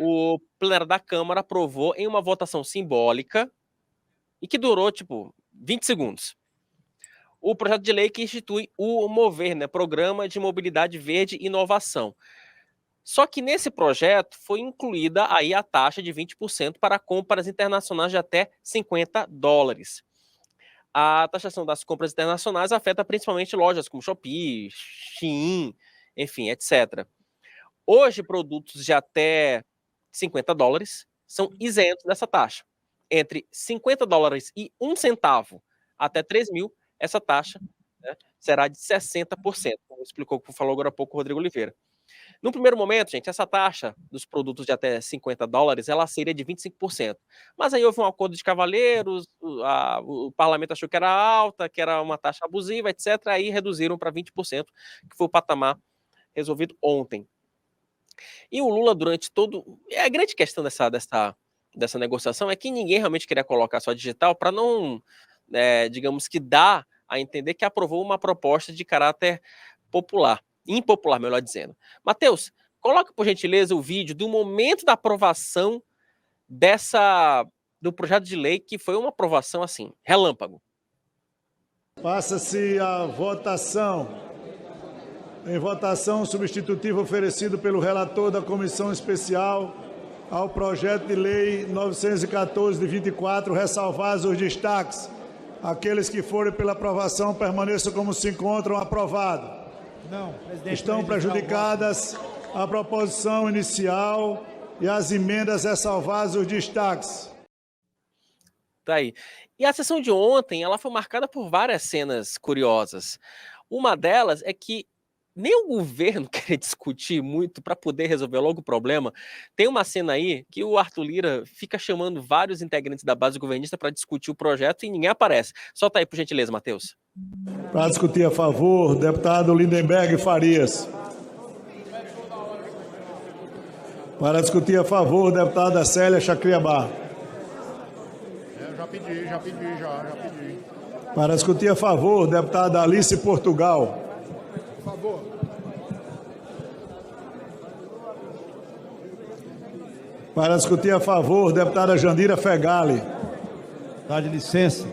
o plenário da Câmara aprovou em uma votação simbólica e que durou, 20 segundos. O projeto de lei que institui o MOVER, né, Programa de Mobilidade Verde e Inovação. Só que nesse projeto foi incluída aí a taxa de 20% para compras internacionais de até $50. A taxação das compras internacionais afeta principalmente lojas como Shopee, Shein, enfim, etc. Hoje, produtos de até $50 são isentos dessa taxa. Entre $50 e 1 centavo até 3.000, essa taxa, né, será de 60%, como falou agora há pouco o Rodrigo Oliveira. No primeiro momento, gente, essa taxa dos produtos de até $50, ela seria de 25%. Mas aí houve um acordo de cavalheiros, o parlamento achou que era alta, que era uma taxa abusiva, etc. Aí reduziram para 20%, que foi o patamar resolvido ontem. E o Lula, durante todo... A grande questão dessa negociação é que ninguém realmente queria colocar só digital para não, digamos que dar a entender que aprovou uma proposta de caráter popular. Impopular, melhor dizendo. Matheus, coloca, por gentileza, o vídeo do momento da aprovação do projeto de lei, que foi uma aprovação, assim, relâmpago. Passa-se a votação. Em votação, o substitutivo oferecido pelo relator da Comissão Especial ao projeto de lei 914 de 24, ressalvados os destaques. Aqueles que forem pela aprovação permaneçam como se encontram. Aprovado. Não, presidente. Estão prejudicadas a proposição inicial e as emendas ressalvadas os destaques. Tá aí. E a sessão de ontem, ela foi marcada por várias cenas curiosas. Uma delas é que nem o governo quer discutir muito para poder resolver logo o problema. Tem uma cena aí que o Arthur Lira fica chamando vários integrantes da base governista para discutir o projeto e ninguém aparece. Solta aí, por gentileza, Matheus. Para discutir a favor, deputado Lindenberg Farias. Para discutir a favor, deputada Célia Chacriabá. Já pedi. Para discutir a favor, deputada Alice Portugal. Por favor. Para discutir a favor, deputada Jandira Fegali. Dá de licença.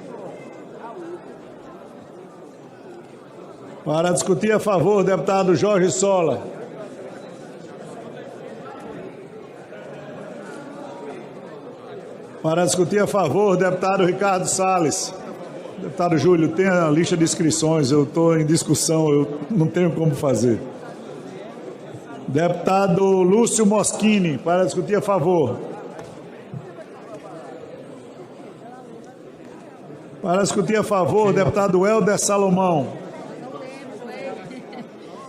Para discutir a favor, deputado Jorge Sola. Para discutir a favor, deputado Ricardo Salles. Deputado Júlio, tem a lista de inscrições, eu estou em discussão, eu não tenho como fazer. Deputado Lúcio Moschini, para discutir a favor. Para discutir a favor, deputado Helder Salomão.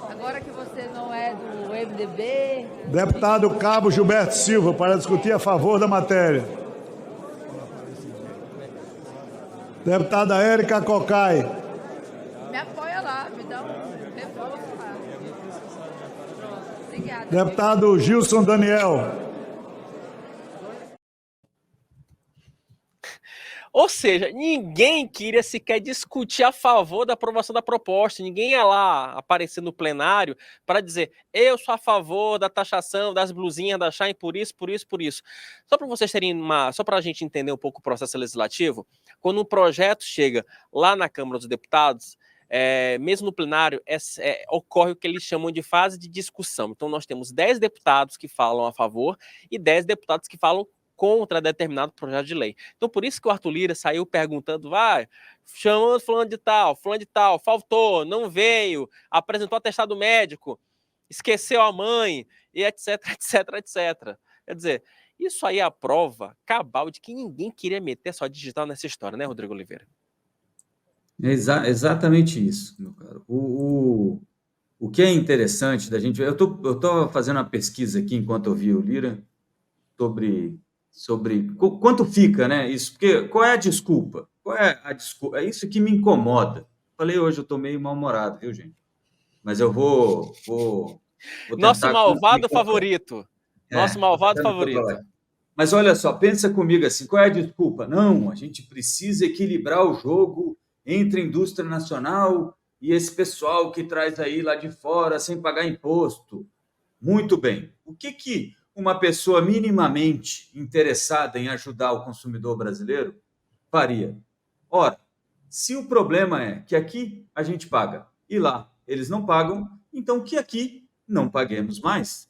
Agora que você não é do MDB... Deputado Cabo Gilberto Silva, para discutir a favor da matéria. Deputada Érica Cocai. Me apoia lá, me dá um reforço lá. Pronto, obrigada. Deputado Gilson Daniel. Ou seja, ninguém queria sequer discutir a favor da aprovação da proposta. Ninguém ia lá aparecer no plenário para dizer eu sou a favor da taxação das blusinhas da Shein por isso. Só para vocês terem só para a gente entender um pouco o processo legislativo, quando um projeto chega lá na Câmara dos Deputados, mesmo no plenário, ocorre o que eles chamam de fase de discussão. Então nós temos 10 deputados que falam a favor e 10 deputados que falam contra determinado projeto de lei. Então, por isso que o Arthur Lira saiu perguntando, chamando fulano de tal, faltou, não veio, apresentou atestado médico, esqueceu a mãe, e etc. Quer dizer, isso aí é a prova cabal de que ninguém queria meter só digital nessa história, né, Rodrigo Oliveira? Exatamente isso, meu caro. O que é interessante da gente... Eu tô fazendo uma pesquisa aqui, enquanto eu vi o Lira, sobre quanto fica, né? Isso, porque qual é a desculpa? É isso que me incomoda. Falei hoje, eu tô meio mal-humorado, viu, gente? Mas eu vou Nosso malvado favorito. Nosso malvado favorito. Mas olha só, pensa comigo assim, qual é a desculpa? Não, a gente precisa equilibrar o jogo entre a indústria nacional e esse pessoal que traz aí lá de fora sem pagar imposto. Muito bem. uma pessoa minimamente interessada em ajudar o consumidor brasileiro faria? Ora, se o problema é que aqui a gente paga e lá eles não pagam, então que aqui não paguemos mais.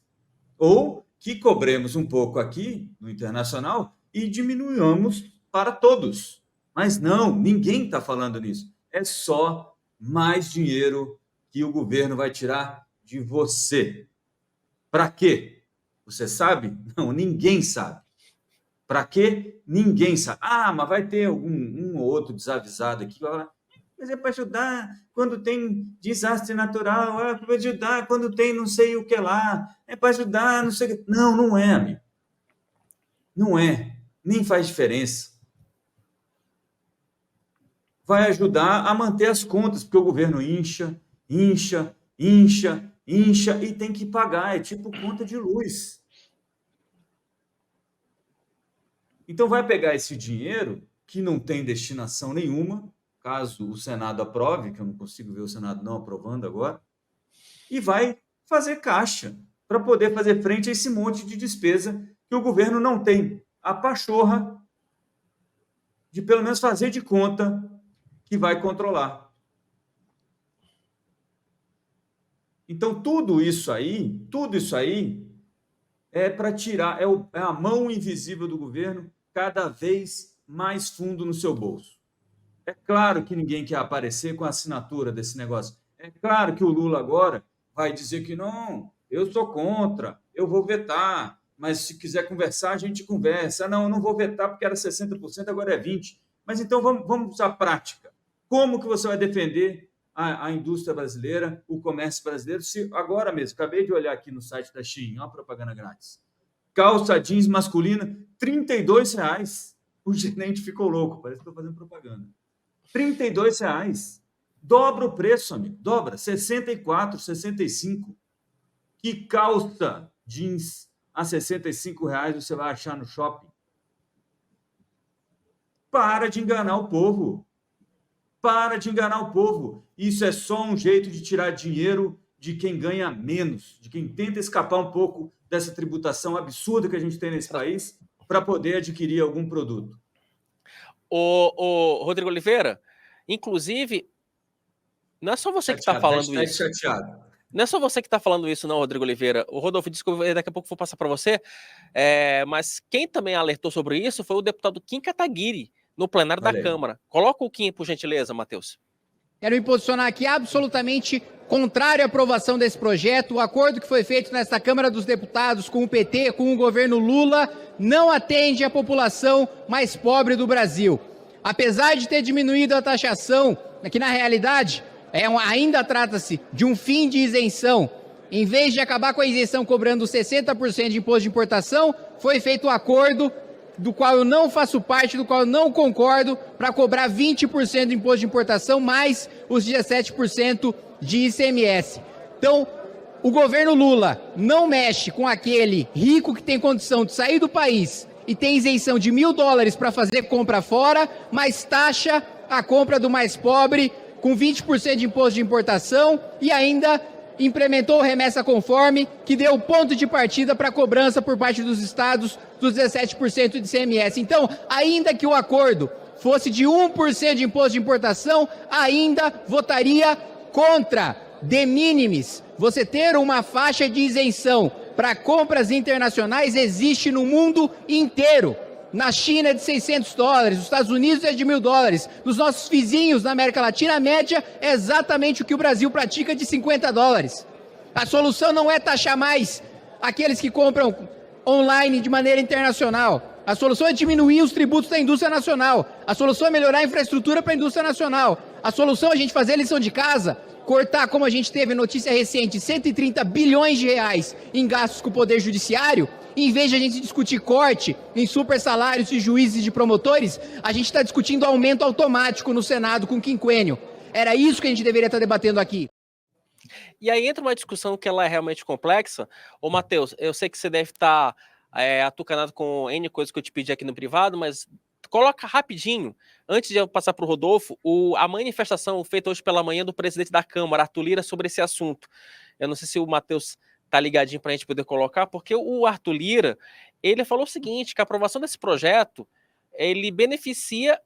Ou que cobremos um pouco aqui no internacional e diminuamos para todos. Mas não, ninguém está falando nisso. É só mais dinheiro que o governo vai tirar de você. Para quê? Você sabe? Não, ninguém sabe. Para quê? Ninguém sabe. Ah, mas vai ter um ou outro desavisado aqui. Mas é para ajudar quando tem desastre natural, é para ajudar quando tem não sei o que lá, é para ajudar não sei o que. Não, não é, amigo. Não é. Nem faz diferença. Vai ajudar a manter as contas, porque o governo incha e tem que pagar. É tipo conta de luz. Então vai pegar esse dinheiro, que não tem destinação nenhuma, caso o Senado aprove, que eu não consigo ver o Senado não aprovando agora, e vai fazer caixa para poder fazer frente a esse monte de despesa que o governo não tem a pachorra de pelo menos fazer de conta que vai controlar. Então, tudo isso aí é para tirar, é a mão invisível do governo cada vez mais fundo no seu bolso. É claro que ninguém quer aparecer com a assinatura desse negócio. É claro que o Lula agora vai dizer que não, eu sou contra, eu vou vetar, mas se quiser conversar, a gente conversa. Não, eu não vou vetar porque era 60%, agora é 20%. Mas então vamos à prática. Como que você vai defender a indústria brasileira, o comércio brasileiro? Se agora mesmo, acabei de olhar aqui no site da Shein, uma propaganda grátis. Calça jeans masculina, R$32. O gerente ficou louco, parece que estou fazendo propaganda. R$32. Dobra o preço, amigo. Dobra. 64, 65. Que calça jeans a R$65 você vai achar no shopping? Para de enganar o povo. Para de enganar o povo. Isso é só um jeito de tirar dinheiro de quem ganha menos, de quem tenta escapar um pouco dessa tributação absurda que a gente tem nesse país para poder adquirir algum produto. O Rodrigo Oliveira, inclusive, não é só você que está falando isso. Chateado. Não é só você que está falando isso, não, Rodrigo Oliveira. O Rodolfo disse que daqui a pouco vou passar para você, mas quem também alertou sobre isso foi o deputado Kim Kataguiri, no plenário da Câmara. Coloca o Kim, por gentileza, Matheus. Quero me posicionar aqui absolutamente contrário à aprovação desse projeto. O acordo que foi feito nesta Câmara dos Deputados com o PT, com o governo Lula, não atende a população mais pobre do Brasil. Apesar de ter diminuído a taxação, que na realidade ainda trata-se de um fim de isenção. Em vez de acabar com a isenção cobrando 60% de imposto de importação, foi feito um acordo do qual eu não faço parte, do qual eu não concordo, para cobrar 20% de imposto de importação, mais os 17% de ICMS. Então, o governo Lula não mexe com aquele rico que tem condição de sair do país e tem isenção de $1.000 para fazer compra fora, mas taxa a compra do mais pobre com 20% de imposto de importação e ainda implementou o remessa conforme, que deu ponto de partida para a cobrança por parte dos estados dos 17% de ICMS. Então, ainda que o acordo fosse de 1% de imposto de importação, ainda votaria contra. De minimis, você ter uma faixa de isenção para compras internacionais existe no mundo inteiro. Na China é de $600, nos Estados Unidos é de $1.000. Nos nossos vizinhos na América Latina, a média é exatamente o que o Brasil pratica, de $50. A solução não é taxar mais aqueles que compram online de maneira internacional. A solução é diminuir os tributos da indústria nacional. A solução é melhorar a infraestrutura para a indústria nacional. A solução é a gente fazer a lição de casa, cortar, como a gente teve notícia recente, 130 bilhões de reais em gastos com o Poder Judiciário. Em vez de a gente discutir corte em super salários de juízes e de promotores, a gente está discutindo aumento automático no Senado com quinquênio. Era isso que a gente deveria estar debatendo aqui. E aí entra uma discussão que ela é realmente complexa. Ô, Matheus, eu sei que você deve estar atucanado com N coisas que eu te pedi aqui no privado, mas coloca rapidinho, antes de eu passar para o Rodolfo, a manifestação feita hoje pela manhã do presidente da Câmara, Arthur Lira, sobre esse assunto. Eu não sei se o Matheus tá ligadinho para a gente poder colocar, porque o Arthur Lira, ele falou o seguinte, que a aprovação desse projeto, ele beneficia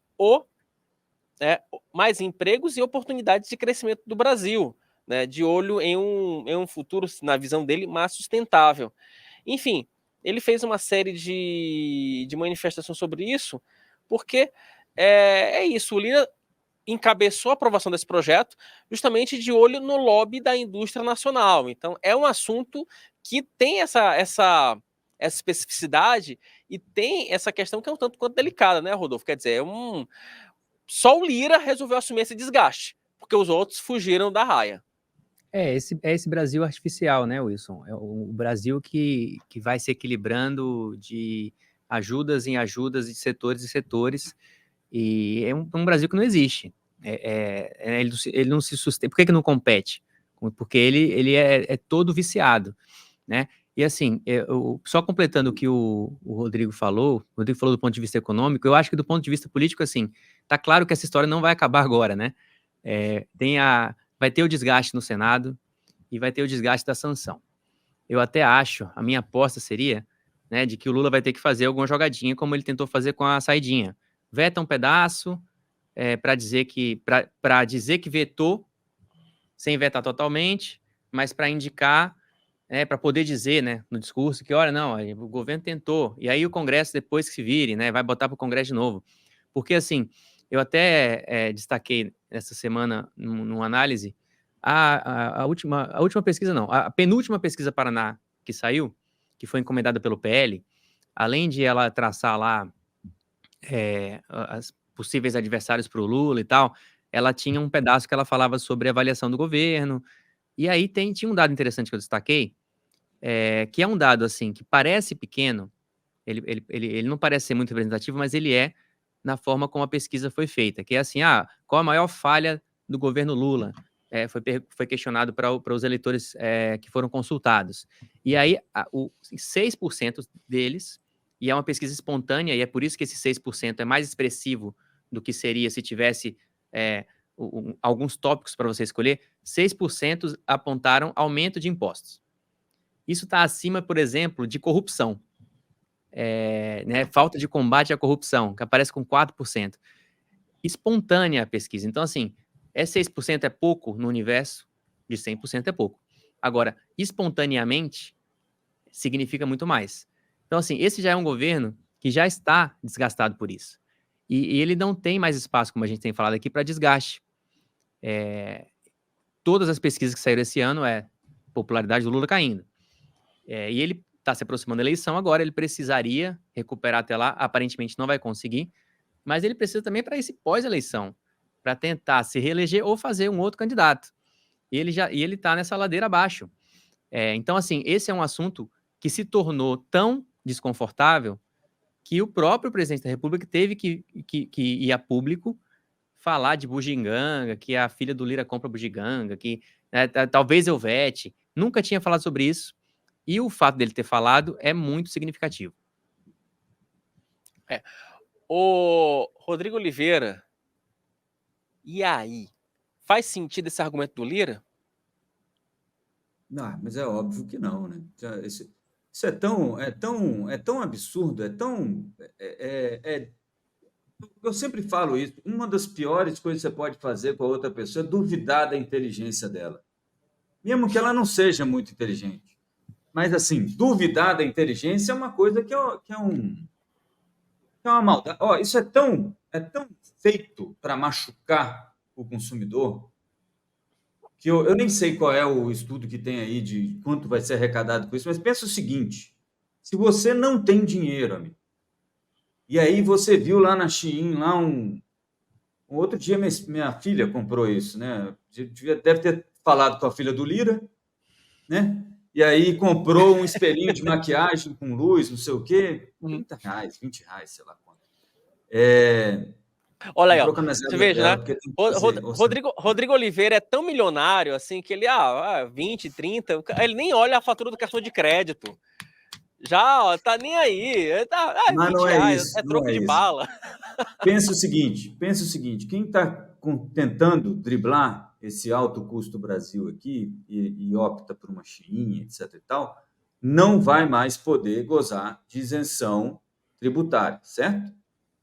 mais empregos e oportunidades de crescimento do Brasil, né, de olho em um futuro, na visão dele, mais sustentável. Enfim, ele fez uma série de manifestações sobre isso, porque é isso, o Lira encabeçou a aprovação desse projeto justamente de olho no lobby da indústria nacional. Então, é um assunto que tem essa especificidade e tem essa questão que é um tanto quanto delicada, né, Rodolfo? Quer dizer, só o Lira resolveu assumir esse desgaste, porque os outros fugiram da raia. É esse Brasil artificial, né, Wilson? É o Brasil que vai se equilibrando de ajudas em ajudas, de setores em setores, e é um Brasil que não existe. Ele não se sustenta. Por que não compete? Porque ele é todo viciado, né? E assim, só completando o que o Rodrigo falou do ponto de vista econômico, eu acho que do ponto de vista político, assim, tá claro que essa história não vai acabar agora, né? Vai ter o desgaste no Senado e vai ter o desgaste da sanção. Eu até acho, a minha aposta seria, né, de que o Lula vai ter que fazer alguma jogadinha, como ele tentou fazer com a saidinha. Veta um pedaço para dizer que vetou, sem vetar totalmente, mas para indicar, para poder dizer, né, no discurso que, olha, não, o governo tentou, e aí o Congresso depois que se vire, né, vai botar para o Congresso de novo. Porque, assim, eu até destaquei essa semana, numa análise, a última pesquisa, não, a penúltima pesquisa Paraná que saiu, que foi encomendada pelo PL, além de ela traçar lá as possíveis adversários para o Lula e tal, ela tinha um pedaço que ela falava sobre a avaliação do governo, e aí tinha um dado interessante que eu destaquei, que é um dado, assim, que parece pequeno, ele não parece ser muito representativo, mas ele é na forma como a pesquisa foi feita, que é assim, qual a maior falha do governo Lula? Foi questionado para os eleitores que foram consultados. E aí, 6% deles, e é uma pesquisa espontânea, e é por isso que esse 6% é mais expressivo do que seria se tivesse alguns tópicos para você escolher, 6% apontaram aumento de impostos. Isso está acima, por exemplo, de corrupção. Né, falta de combate à corrupção, que aparece com 4%. Espontânea a pesquisa. Então, assim, 6% é pouco no universo, de 100% é pouco. Agora, espontaneamente, significa muito mais. Então, assim, esse já é um governo que já está desgastado por isso. E ele não tem mais espaço, como a gente tem falado aqui, para desgaste. Todas as pesquisas que saíram esse ano popularidade do Lula caindo. E ele está se aproximando da eleição agora, ele precisaria recuperar até lá, aparentemente não vai conseguir, mas ele precisa também para esse pós-eleição, para tentar se reeleger ou fazer um outro candidato. E ele está nessa ladeira abaixo. Então, assim, esse é um assunto que se tornou tão desconfortável que o próprio presidente da República teve que ir a público falar de bugiganga, que a filha do Lira compra bugiganga, que talvez eu vete. Nunca tinha falado sobre isso. E o fato dele ter falado é muito significativo. O Rodrigo Oliveira, e aí? Faz sentido esse argumento do Lira? Não, mas é óbvio que não, né? Isso é tão absurdo, eu sempre falo isso, uma das piores coisas que você pode fazer com a outra pessoa é duvidar da inteligência dela. Mesmo que ela não seja muito inteligente. Mas, assim, duvidar da inteligência é uma coisa que é uma maldade. Isso é tão feito para machucar o consumidor que eu nem sei qual é o estudo que tem aí de quanto vai ser arrecadado com isso, mas pensa o seguinte, se você não tem dinheiro, amigo, e aí você viu lá na Shein, lá um outro dia minha filha comprou isso, né? Deve ter falado com a filha do Lira, né? E aí comprou um espelhinho de maquiagem com luz, não sei o quê, R$30, R$20, sei lá quanto. Olha aí, ó, você veja, né? Rodrigo Oliveira é tão milionário, assim, que ele, 20, 30, ele nem olha a fatura do cartão de crédito. Já, tá nem aí. Mas não é isso. É troco de bala. Pensa o seguinte, quem está tentando driblar esse alto custo Brasil aqui e opta por uma cheinha, etc. e tal, não vai mais poder gozar de isenção tributária, certo?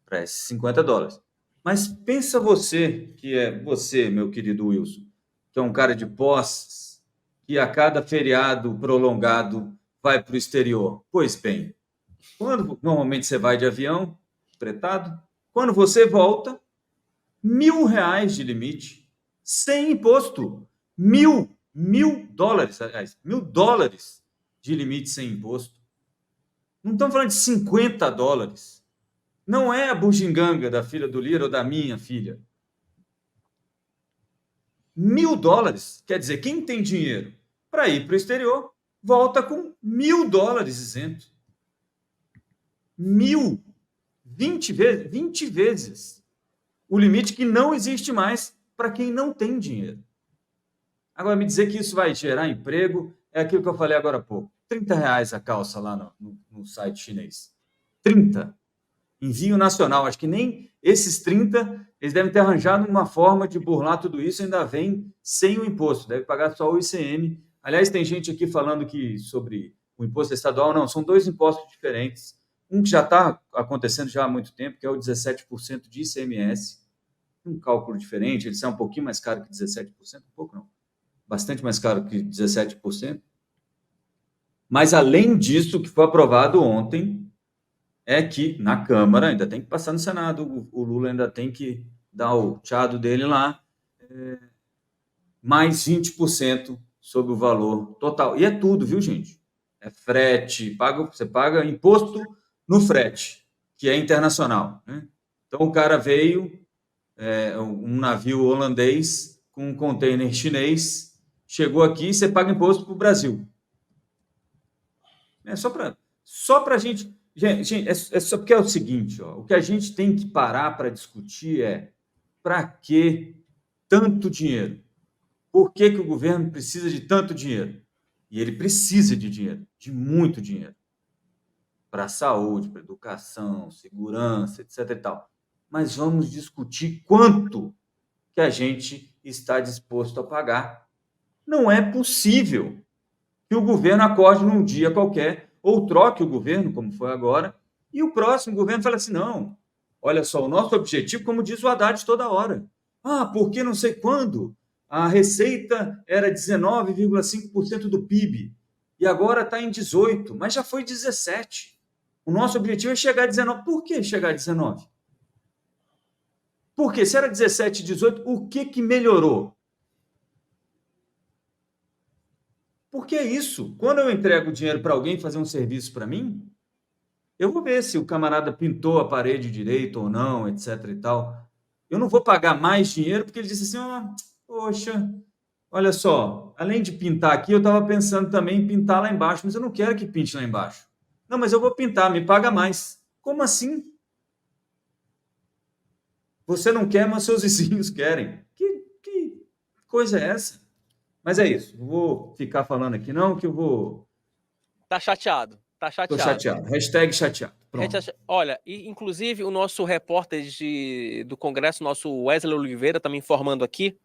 Para esses $50. Mas pensa você, meu querido Wilson, que é um cara de posses, que a cada feriado prolongado vai para o exterior. Pois bem, quando normalmente você vai de avião, fretado, quando você volta, R$ 1.000 de limite, sem imposto. $1.000, aliás, $1.000 de limite sem imposto. Não estamos falando de $50. Não é a bugiganga da filha do Lira ou da minha filha. $1.000, quer dizer, quem tem dinheiro para ir para o exterior, volta com $1.000 isento. 20 vezes o limite que não existe mais para quem não tem dinheiro. Agora, me dizer que isso vai gerar emprego é aquilo que eu falei agora há pouco. R$30 a calça lá no site chinês. 30. Envio nacional. Acho que nem esses 30, eles devem ter arranjado uma forma de burlar tudo isso, ainda vem sem o imposto. Deve pagar só o ICM. Aliás, tem gente aqui falando que sobre o imposto estadual. Não, são dois impostos diferentes. Um que já está acontecendo já há muito tempo, que é o 17% de ICMS. Um cálculo diferente, ele sai um pouquinho mais caro que 17%, um pouco não. Bastante mais caro que 17%. Mas, além disso, o que foi aprovado ontem é que, na Câmara, ainda tem que passar no Senado, o Lula ainda tem que dar o tchado dele lá, mais 20% sobre o valor total. E é tudo, viu, gente? É frete, você paga imposto no frete, que é internacional, né? Então, o cara veio, um navio holandês com um container chinês, chegou aqui e você paga imposto para o Brasil. É só para a gente... Gente, é só porque é o seguinte, ó, o que a gente tem que parar para discutir é para que tanto dinheiro? Por que o governo precisa de tanto dinheiro? E ele precisa de dinheiro, de muito dinheiro. Para a saúde, para a educação, segurança, etc. e tal. Mas vamos discutir quanto que a gente está disposto a pagar. Não é possível que o governo acorde num dia qualquer, ou troque o governo, como foi agora, e o próximo governo fala assim, não, olha só, o nosso objetivo, como diz o Haddad toda hora, porque não sei quando, a receita era 19,5% do PIB, e agora está em 18%, mas já foi 17%. O nosso objetivo é chegar a 19%. Por que chegar a 19%? Porque se era 17, 18, o que melhorou? Porque é isso. Quando eu entrego dinheiro para alguém fazer um serviço para mim, eu vou ver se o camarada pintou a parede direito ou não, etc. e tal. Eu não vou pagar mais dinheiro porque ele disse assim, poxa, olha só, além de pintar aqui, eu estava pensando também em pintar lá embaixo, mas eu não quero que pinte lá embaixo. Não, mas eu vou pintar, me paga mais. Como assim? Você não quer, mas seus vizinhos querem. Que coisa é essa? Mas é isso, não vou ficar falando aqui não, que eu vou... Tá chateado, tá chateado. Tô chateado, hashtag chateado. Pronto. Olha, inclusive o nosso repórter do Congresso, nosso Wesley Oliveira, está me informando aqui,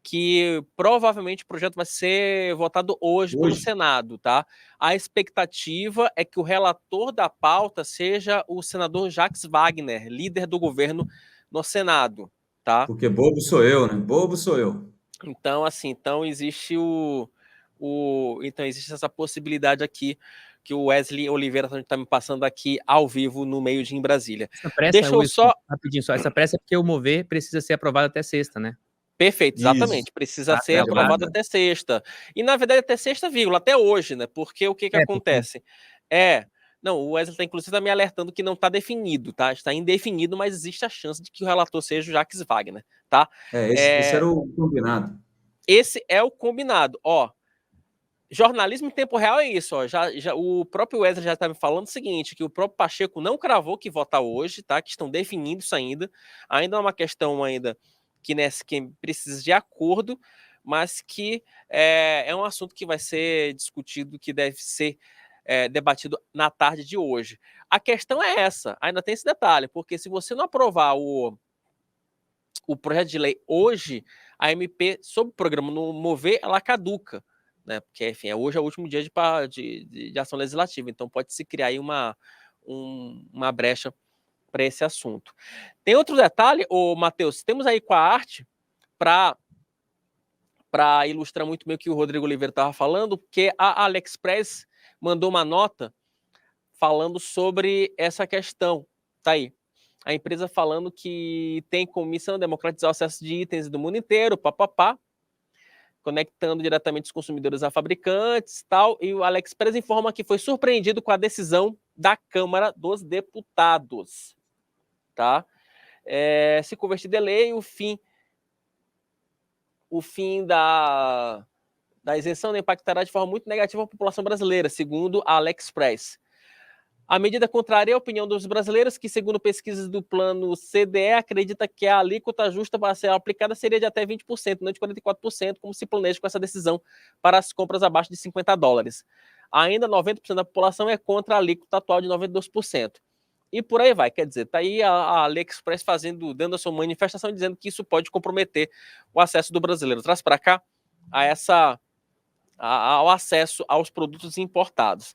que provavelmente o projeto vai ser votado hoje pelo Senado, tá? A expectativa é que o relator da pauta seja o senador Jacques Wagner, líder do governo no Senado, tá? Porque bobo sou eu, né? Bobo sou eu. Então, assim, existe então existe essa possibilidade aqui que o Wesley Oliveira está me passando aqui ao vivo no meio de em Brasília. Essa pressa, deixa eu só... Rapidinho só, essa pressa é porque o mover precisa ser aprovado até sexta, né? Perfeito, exatamente. Isso. Precisa ser aprovado até sexta. E, na verdade, até sexta, até hoje, né? Porque o que acontece? Não, o Wesley está, inclusive, me alertando que não está definido, tá? Está indefinido, mas existe a chance de que o relator seja o Jacques Wagner, tá? Esse era o combinado. Esse é o combinado. Jornalismo em tempo real é isso, o próprio Wesley já está me falando o seguinte, que o próprio Pacheco não cravou que vota hoje, tá? Que estão definindo isso ainda é uma questão ainda que precisa de acordo, mas que é um assunto que vai ser discutido, que deve ser debatido na tarde de hoje. A questão é essa, ainda tem esse detalhe, porque se você não aprovar o projeto de lei hoje, a MP sobre o programa no Mover, ela caduca, né? Porque, enfim, hoje é o último dia de ação legislativa, então pode-se criar aí uma brecha para esse assunto. Tem outro detalhe, Matheus, temos aí com a arte para ilustrar muito bem o que o Rodrigo Oliveira estava falando, porque a AliExpress mandou uma nota falando sobre essa questão. Tá aí. A empresa falando que tem como missão democratizar o acesso de itens do mundo inteiro, papapá, conectando diretamente os consumidores a fabricantes, tal, e o AliExpress informa que foi surpreendido com a decisão da Câmara dos Deputados, tá? Se convertida em lei, o fim da isenção impactará de forma muito negativa a população brasileira, segundo a AliExpress. A medida contraria a opinião dos brasileiros, que, segundo pesquisas do plano CDE, acredita que a alíquota justa para ser aplicada seria de até 20%, não de 44%, como se planeja com essa decisão para as compras abaixo de $50. Ainda 90% da população é contra a alíquota atual de 92%. E por aí vai, quer dizer, tá aí a AliExpress dando a sua manifestação, dizendo que isso pode comprometer o acesso do brasileiro. Traz para cá ao acesso aos produtos importados.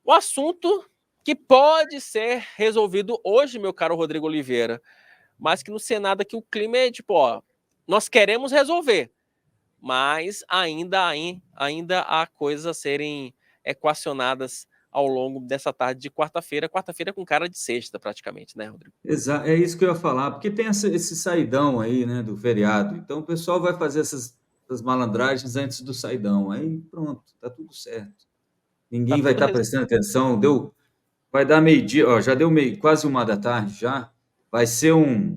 O assunto que pode ser resolvido hoje, meu caro Rodrigo Oliveira, mas que no Senado aqui o clima é tipo, nós queremos resolver, mas ainda há coisas a serem equacionadas ao longo dessa tarde de quarta-feira com cara de sexta praticamente, né, Rodrigo? Exato, é isso que eu ia falar, porque tem esse saidão aí, né, do feriado, então o pessoal vai fazer essas malandragens antes do saidão, aí pronto, tá tudo certo. Ninguém vai estar prestando atenção. Vai dar meio-dia, já deu quase 1h da tarde já. Vai ser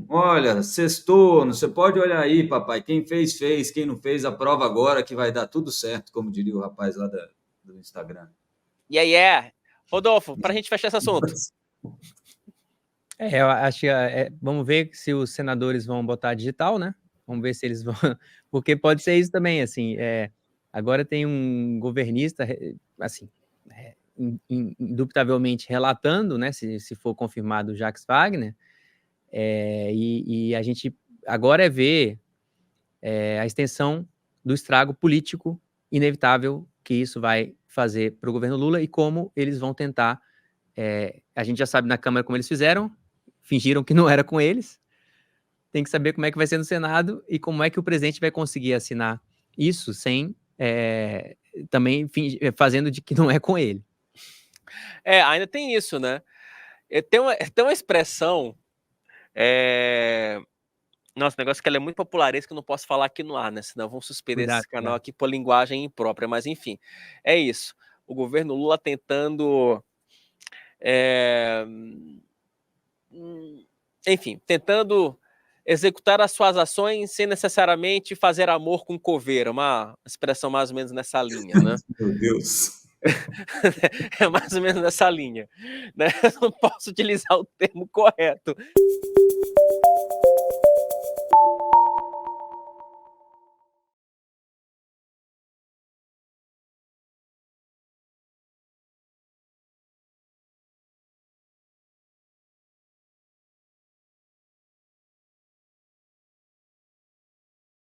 olha, sextou, você pode olhar aí, papai. Quem fez, quem não fez, aprova agora que vai dar tudo certo, como diria o rapaz lá do Instagram. Rodolfo, para a gente fechar esse assunto. Eu acho que vamos ver se os senadores vão botar digital, né? Vamos ver se eles vão, porque pode ser isso também, assim, agora tem um governista, assim, indubitavelmente relatando, né, se for confirmado o Jacques Wagner, e a gente agora ver a extensão do estrago político inevitável que isso vai fazer para o governo Lula e como eles vão tentar, a gente já sabe na Câmara como eles fizeram, fingiram que não era com eles, tem que saber como é que vai ser no Senado e como é que o presidente vai conseguir assinar isso sem também fazendo de que não é com ele. Ainda tem isso, né? Tem uma expressão, nossa, negócio que ela é muito popularesca, que eu não posso falar aqui no ar, né? Senão vão suspender esse canal aqui por linguagem imprópria, mas enfim, é isso. O governo Lula tentando tentando executar as suas ações sem necessariamente fazer amor com coveira, uma expressão mais ou menos nessa linha, né? Meu Deus. É mais ou menos nessa linha, né? Eu não posso utilizar o termo correto.